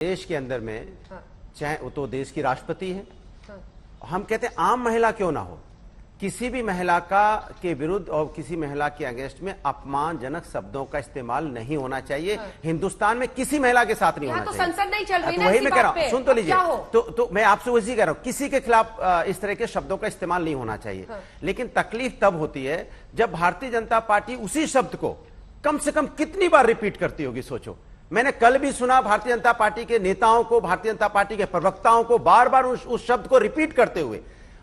देश के अंदर में चाहे वो तो देश की राष्ट्रपति है, हम कहते हैं आम महिला क्यों ना हो, किसी भी महिला के विरुद्ध और किसी महिला के अगेंस्ट में अपमानजनक शब्दों का इस्तेमाल नहीं होना चाहिए। हिंदुस्तान में किसी महिला के साथ नहीं होना तो चाहिए। संसद नहीं चल रही तो ना, वही मैं कह रहा हूं, सुन तो लीजिए। तो मैं आपसे वही कह रहा हूं, किसी के खिलाफ इस तरह के शब्दों का इस्तेमाल नहीं होना चाहिए। लेकिन तकलीफ तब होती है जब भारतीय जनता पार्टी उसी शब्द को कम से कम कितनी बार रिपीट करती होगी। सोचो, मैंने कल भी सुना भारतीय जनता पार्टी के नेताओं को, भारतीय जनता पार्टी के प्रवक्ताओं को बार बार उस शब्द को रिपीट करते हुए।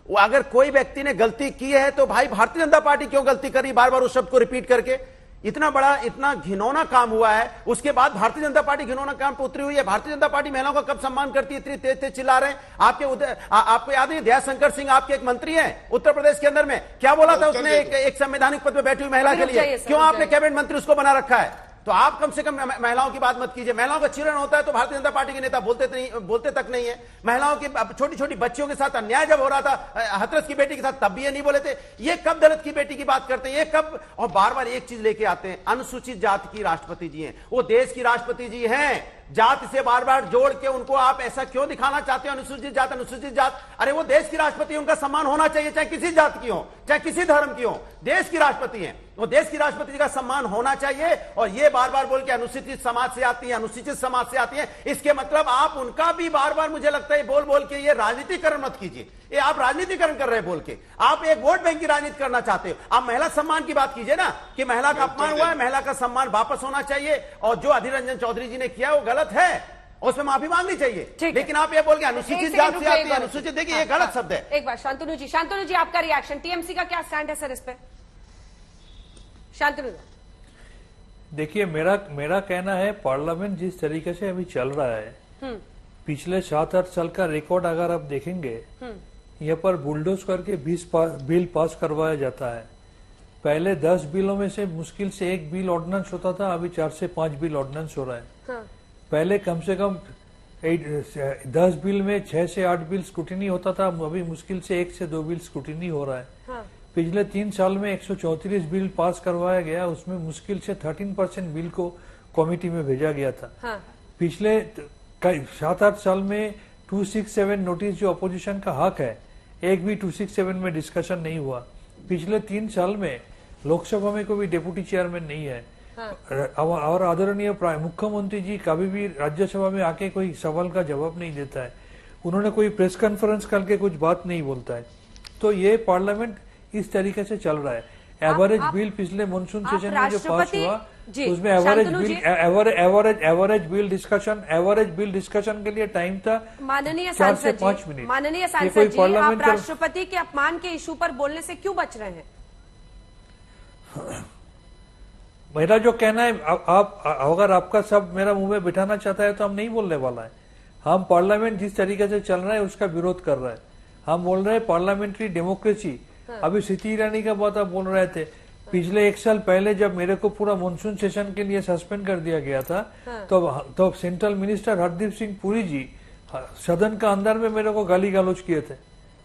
वो अगर कोई व्यक्ति ने गलती की है तो भाई भारतीय जनता पार्टी क्यों गलती करी बार बार उस शब्द को रिपीट करके? इतना बड़ा इतना घिनौना काम हुआ है, उसके बाद भारतीय जनता पार्टी घिनौना काम पे उतरी हुई है। भारतीय जनता पार्टी महिलाओं का कब सम्मान करती है? इतनी तेज तेज चिल्ला रहे हैं। आपको याद है दयाशंकर सिंह आपके एक मंत्री हैं उत्तर प्रदेश के अंदर में, क्या बोला था उसने एक संवैधानिक पद पर बैठी हुई महिला के लिए? क्यों आपने कैबिनेट मंत्री उसको बना रखा है? तो आप कम से कम महिलाओं की बात मत कीजिए। महिलाओं का चिरण होता है तो भारतीय जनता पार्टी के नेता बोलते तक नहीं है। महिलाओं की छोटी छोटी बच्चियों के साथ अन्याय जब हो रहा था, हाथरस की बेटी के साथ, तब भी ये नहीं बोले थे। ये कब दलित की बेटी की बात करते हैं? ये कब? और बार बार एक चीज लेके आते हैं, अनुसूचित जाति की राष्ट्रपति जी हैं, वो देश की राष्ट्रपति जी हैं। जाति से बार बार जोड़ के उनको आप ऐसा क्यों दिखाना चाहते हो? अनुसूचित जात, अनुसूचित जात। अरे वो देश की राष्ट्रपति, उनका सम्मान होना चाहिए, चाहे किसी जात की हो, चाहे किसी धर्म की हो। देश की राष्ट्रपति हैं, वो देश की राष्ट्रपति जी का सम्मान होना चाहिए। और ये बार बार बोल के अनुसूचित समाज से आती है, अनुसूचित समाज से आती है, इसके मतलब आप उनका भी बार बार, मुझे लगता है बोल बोल के ये राजनीतिकरण मत कीजिए। ये आप राजनीतिकरण कर रहे हैं बोल के, आप एक वोट बैंक की राजनीति करना चाहते हो। आप महिला सम्मान की बात कीजिए ना, कि महिला का अपमान हुआ है, महिला का सम्मान वापस होना चाहिए। और जो अधीर रंजन चौधरी जी ने किया वो गलत है, उसमें माफी मांगनी चाहिए। लेकिन आप ये बोल के अनुसूचित जाति से आती है, अनुसूचित, देखिए ये गलत शब्द है। एक बार शांतनु जी आपका रिएक्शन, टीएमसी का क्या स्टैंड है सर इस पे? शांतनु, देखिए मेरा कहना है, पार्लियामेंट जिस तरीके से अभी चल रहा है, पिछले 7-8 साल का रिकॉर्ड अगर आप देखेंगे, यहाँ पर बुलडोज करके 20 बिल पास करवाया जाता है। पहले 10 बिलों में से मुश्किल से 1 बिल ऑर्डिनेंस होता था, अभी 4 से 5 बिल ऑर्डिनेंस हो रहा है। पहले कम से कम 10 बिल में 6 से 8 बिल स्क्रूटिनी होता था, अभी मुश्किल से 1 से 2 बिल स्क्रूटिनी हो रहा है। पिछले 3 साल में 134 बिल पास करवाया गया, उसमें मुश्किल से 13% बिल को कमेटी में भेजा गया था। पिछले 7-8 साल में 267 नोटिस जो अपोजिशन का हक है, एक भी 267 में डिस्कशन नहीं हुआ। पिछले 3 साल में लोकसभा में कोई डिप्टी चेयरमैन नहीं है। और आदरणीय मुख्यमंत्री जी कभी भी राज्यसभा में आके कोई सवाल का जवाब नहीं देता है, उन्होंने कोई प्रेस कॉन्फ्रेंस करके कुछ बात नहीं बोलता है। तो ये पार्लियामेंट इस तरीके से चल रहा है। एवरेज बिल पिछले मानसून सेशन में जो पास हुआ, उसमें एवरेज बिल डिस्कशन के लिए टाइम था माननीय 4 से 5 मिनट। माननीय सांसद जी, आप राष्ट्रपति के अपमान के इशू पर बोलने से क्यों बच रहे हैं? मेरा जो कहना है, आप अगर आपका सब मेरा मुंह में बिठाना चाहता है तो हम नहीं बोलने वाला है। हम पार्लियामेंट जिस तरीके से चल रहा है उसका विरोध कर रहे हैं। हम बोल रहे हैं पार्लियामेंट्री डेमोक्रेसी। अभी स्मृति ईरानी का बात आप बोल रहे थे, पिछले 1 साल पहले जब मेरे को पूरा मानसून सेशन के लिए सस्पेंड कर दिया गया था, तो सेंट्रल मिनिस्टर हरदीप सिंह पुरी जी सदन का अंदर में मेरे को गाली गलौज किए थे।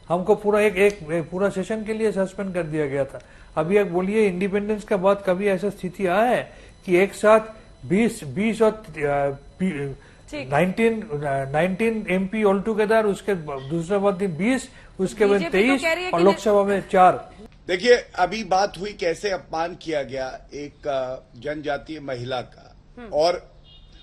हमको पूरा एक पूरा सेशन के लिए सस्पेंड कर दिया गया था। अभी आप बोलिए, इंडिपेंडेंस के बाद कभी ऐसा स्थिति आया है कि एक साथ 20 और 19 MP ऑल टुगेदर, उसके दूसरे बाद 20, उसके बाद 23 और लोकसभा में 4। देखिए, अभी बात हुई कैसे अपमान किया गया एक जनजातीय महिला का, और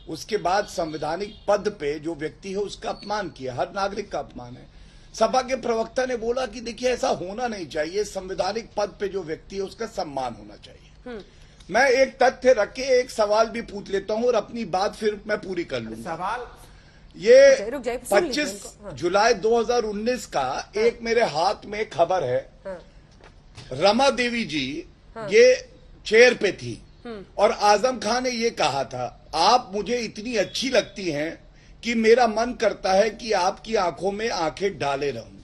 उसके बाद संवैधानिक पद पे जो व्यक्ति है उसका अपमान किया। हर नागरिक का अपमान है। सपा के प्रवक्ता ने बोला कि देखिए ऐसा होना नहीं चाहिए, संवैधानिक पद पे जो व्यक्ति है उसका सम्मान होना चाहिए। मैं एक तथ्य रख के एक सवाल भी पूछ लेता हूं और अपनी बात फिर मैं पूरी कर लूंगा। सवाल ये 25 जुलाई 2019 का एक मेरे हाथ में खबर है। रमा देवी जी ये चेयर पे थी और आजम खान ने ये कहा था, आप मुझे इतनी अच्छी लगती हैं कि मेरा मन करता है कि आपकी आंखों में आंखें डाले रहूं।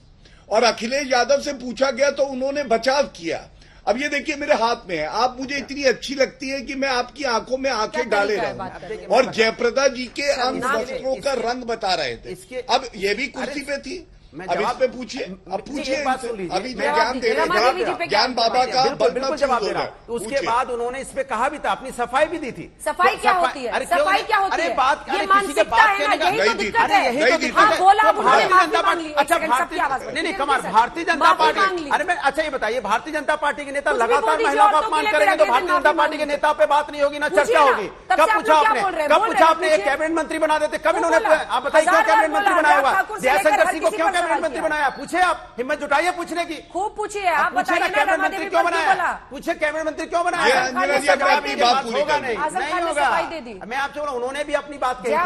और अखिलेश यादव से पूछा गया तो उन्होंने बचाव किया। अब ये देखिए मेरे हाथ में है, आप मुझे इतनी अच्छी लगती है कि मैं आपकी आंखों में आंखें डाले रहूं। और जयप्रदा जी के अंग वस्त्रों का रंग बता रहे थे। अब ये भी कुर्सी पे थी। अब इस पे पूछिए, अब पूछिए, एक बात सुन लीजिए, अभी जो मैं ज्ञान दे रहे हैं, ज्ञान बाबा का बिल्कुल जवाब दे रहा हूं। उसके बाद उन्होंने इस पे कहा भी था, अपनी सफाई भी दी थी। सफाई क्या होती है? सफाई क्या होती है? अरे बात, ये अरे किसी के बात कहने का यही तो दिक्कत है। यही तो दिक्कत है। बोला भारतीय जनता पार्टी, अच्छा भारतीय, नहीं कमाल, भारतीय जनता पार्टी, अरे मैं अच्छा ये बताइए, भारतीय जनता पार्टी के नेता लगातार महिलाओं का अपमान करेंगे तो भारतीय जनता पार्टी के नेताओं पे बात नहीं होगी, ना चर्चा होगी। कब पूछा आपने, कब पूछा आपने? एक कैबिनेट मंत्री बना देते, कब इन्होंने, आप बताइए क्यों कैबिनेट मंत्री बनाया हुआ? जयशंकर सिंह को क्यों कैबिनेट मंत्री बनाया? पूछे, आप हिम्मत जुटाइए पूछने की, खूब पूछिए। आप बताइए ना कैबिनेट मंत्री क्यों बनाया? पूछे कैबिनेट मंत्री क्यों बनाया? होगा नहीं होगा। मैं आपसे बोला, उन्होंने भी अपनी बात कही थी।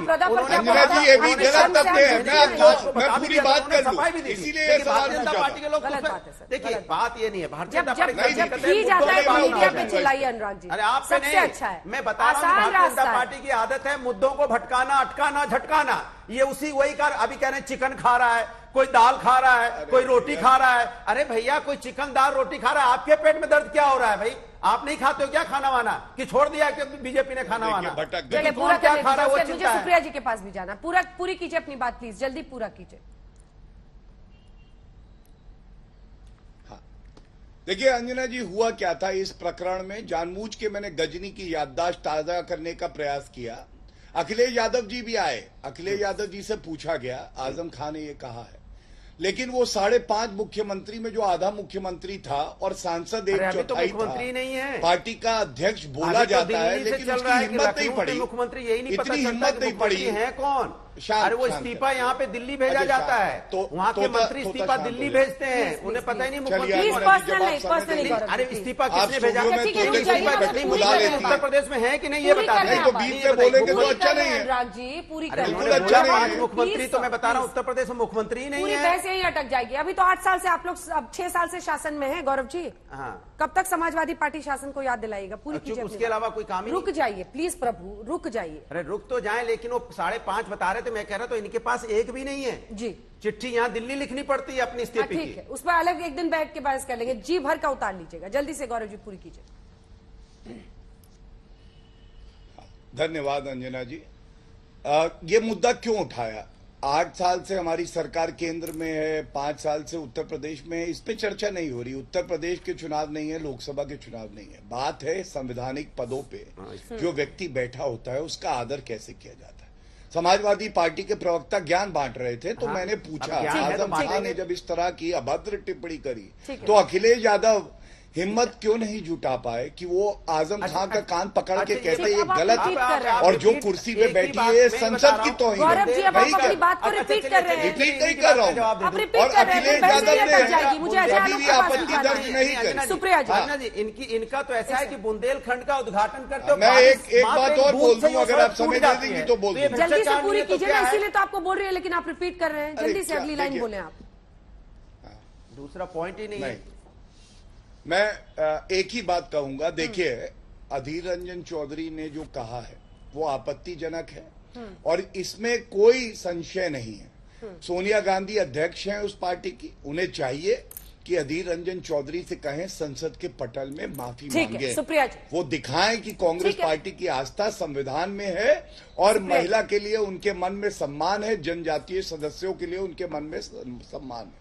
अंजना जी ये भी गलत तथ्य है, मैं आपको मैं पूरी बात कर लूं, इसीलिए ये सवाल भारतीय जनता पार्टी के लोग, देखिए बात ये नहीं है, भारतीय जनता पार्टी अरे आपसे नहीं, अच्छा है। मैं बता रहा हूँ, भारतीय जनता पार्टी की आदत है मुद्दों को भटकाना, अटकाना, झटकाना। ये उसी वही कर, अभी कह रहे हैं चिकन खा रहा है, कोई दाल खा रहा है, कोई रोटी खा रहा है। अरे भैया, कोई चिकन दाल रोटी खा रहा है, आपके पेट में दर्द क्या हो रहा है भाई? आप नहीं खाते हो क्या खाना वाना, कि छोड़ दिया कि बीजेपी ने खाना वाना? पूरा क्या खा रहा है वो मुझे चिंता है। सुप्रिया जी के पास भी जाना, पूरी कीजिए अपनी बात प्लीज, जल्दी पूरा कीजिए। देखिए अंजना जी, हुआ क्या था इस प्रकरण में, जानबूझ के मैंने गजनी की याददाश्त ताजा करने का प्रयास किया। अखिलेश यादव जी भी आए, अखिलेश यादव जी से पूछा गया, आजम खान ने ये कहा है, लेकिन वो 5.5 मुख्यमंत्री में जो आधा मुख्यमंत्री था और सांसद 1/4 मुख्यमंत्री नहीं है, पार्टी का अध्यक्ष बोला जाता है, लेकिन उसकी हिम्मत नहीं पड़ी, मुख्यमंत्री यही नहीं, इतनी हिम्मत नहीं पड़ी है कौन? अरे वो इस्तीफा यहाँ पे दिल्ली भेजा जाता है, तो वहाँ के मंत्री इस्तीफा दिल्ली भेजते हैं, उन्हें पता ही नहीं मुख्यमंत्री। अरे इस्तीफा किसने भेजा? उत्तर प्रदेश में है कि नहीं ये बता दें। तो बीच में बोलेंगे तो अच्छा नहीं है जी, पूरी बिल्कुल अच्छा नहीं है। मुख्यमंत्री तो मैं बता रहा हूँ उत्तर प्रदेश में मुख्यमंत्री नहीं है, पैसे ही अटक जाएगी। अभी तो 8 साल से आप लोग, अब 6 साल से शासन में है गौरव जी। हाँ, कब तक समाजवादी पार्टी शासन को याद दिलाएगा? पूरी कीजिए। उसके अलावा कोई काम ही? रुक जाइए प्लीज प्रभु, रुक जाइए। अरे रुक तो जाए, लेकिन वो 5.5 बता रहे थे, मैं कह रहा तो इनके पास एक भी नहीं है जी। चिट्ठी यहाँ दिल्ली लिखनी पड़ती है अपनी इस्तीफे की। ठीक है, उस पर अलग एक दिन बैठ के बहस कर लेंगे। जी भर का उतार लीजिएगा जल्दी से, गौरव जी पूरी कीजिए। धन्यवाद अंजना जी। ये मुद्दा क्यों उठाया? 8 साल से हमारी सरकार केंद्र में है, 5 साल से उत्तर प्रदेश में है, इस पे चर्चा नहीं हो रही। उत्तर प्रदेश के चुनाव नहीं है, लोकसभा के चुनाव नहीं है, बात है संवैधानिक पदों पे जो व्यक्ति बैठा होता है उसका आदर कैसे किया जाता है। समाजवादी पार्टी के प्रवक्ता ज्ञान बांट रहे थे, तो मैंने पूछा, आजम खान ने जब इस तरह की अभद्र टिप्पणी करी तो अखिलेश यादव हिम्मत क्यों नहीं जुटा पाए कि वो आजम खान का कान पकड़ के कहते ये गलत है, और जो कुर्सी पे बैठी है संसद की तौहीन है। रिपीट नहीं कर रहा हूँ, और अखिलेश यादव ने कभी भी आपत्ति दर्ज नहीं करी। सुप्रिया जी, इनका तो ऐसा है कि बुंदेलखंड का उद्घाटन करते हो। मैं एक बात और बोल दूं, अगर आप समझ देंगी तो बोल दूं। जल्दी से पूरी कीजिए, इसीलिए तो आपको बोल रही है, लेकिन आप रिपीट कर रहे हैं। जल्दी से अगली लाइन बोले आप। दूसरा पॉइंट ही नहीं है। मैं एक ही बात कहूंगा, देखिए अधीर रंजन चौधरी ने जो कहा है वो आपत्तिजनक है और इसमें कोई संशय नहीं है। सोनिया गांधी अध्यक्ष हैं उस पार्टी की, उन्हें चाहिए कि अधीर रंजन चौधरी से कहें संसद के पटल में माफी मांगे, वो दिखाएं कि कांग्रेस पार्टी की आस्था संविधान में है और महिला के लिए उनके मन में सम्मान है, जनजातीय सदस्यों के लिए उनके मन में सम्मान है।